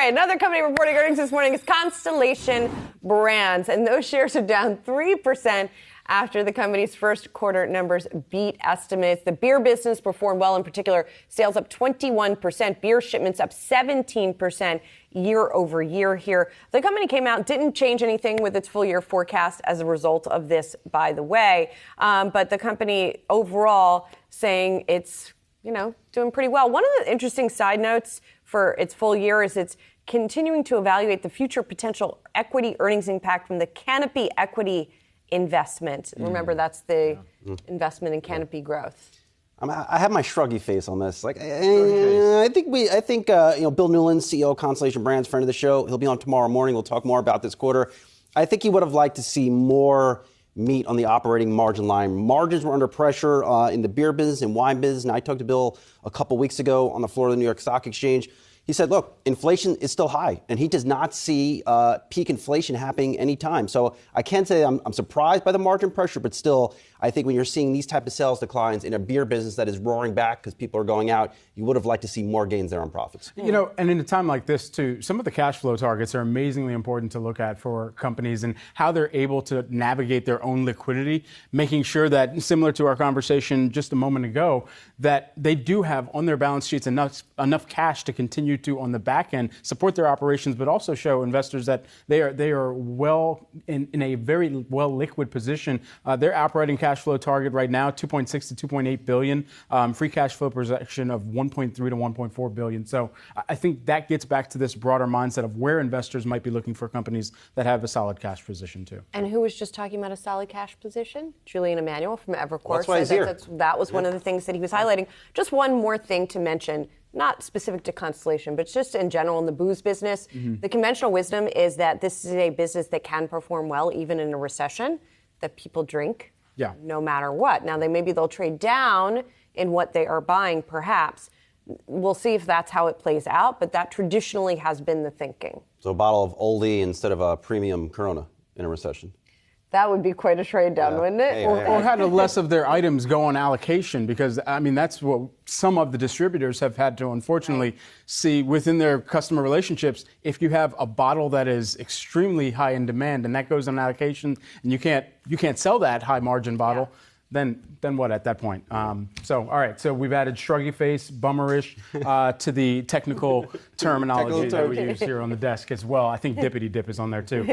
right, another company reporting earnings this morning is Constellation Brands, and those shares are down 3% after the company's first quarter numbers beat estimates. The beer business performed well, in particular, sales up 21%, beer shipments up 17% year over year here. The company came out, didn't change anything with its full year forecast as a result of this, by the way. But the company overall saying it's, doing pretty well. One of the interesting side notes for its full year is it's continuing to evaluate the future potential equity earnings impact from the Canopy equity investment. Remember, that's the investment in Canopy Growth. I have my shruggy face on this. I think Bill Newland, CEO of Constellation Brands, friend of the show, he'll be on tomorrow morning. We'll talk more about this quarter. I think he would have liked to see more meat on the operating margin line. Margins were under pressure in the beer business and wine business. And I talked to Bill a couple weeks ago on the floor of the New York Stock Exchange. He said, look, inflation is still high, and he does not see peak inflation happening anytime. So I can't say I'm surprised by the margin pressure, but still, I think when you're seeing these type of sales declines in a beer business that is roaring back because people are going out, you would have liked to see more gains there on profits. And in a time like this, too, some of the cash flow targets are amazingly important to look at for companies and how they're able to navigate their own liquidity, making sure that, similar to our conversation just a moment ago, that they do have on their balance sheets enough cash to continue to, on the back end, support their operations, but also show investors that they are well in a very well liquid position. Their operating cash flow target right now, $2.6 to $2.8 billion, free cash flow projection of $1.3 to $1.4 billion. So I think that gets back to this broader mindset of where investors might be looking for companies that have a solid cash position too. And who was just talking about a solid cash position? Julian Emanuel from Evercore. Well, that's why he's here. That was one of the things that he was highlighting. Just one more thing to mention, not specific to Constellation, but just in general in the booze business. The conventional wisdom is that this is a business that can perform well even in a recession, that people drink no matter what. Now, maybe they'll trade down in what they are buying, perhaps. We'll see if that's how it plays out, but that traditionally has been the thinking. So a bottle of Oldie instead of a premium Corona in a recession. That would be quite a trade down, wouldn't it? Or had less of their items go on allocation, because, that's what some of the distributors have had to, unfortunately, see within their customer relationships. If you have a bottle that is extremely high in demand and that goes on allocation and you can't sell that high margin bottle, then what at that point? All right, so we've added shruggy face, bummerish to the technical terminology that we use here on the desk as well. I think dippity dip is on there too.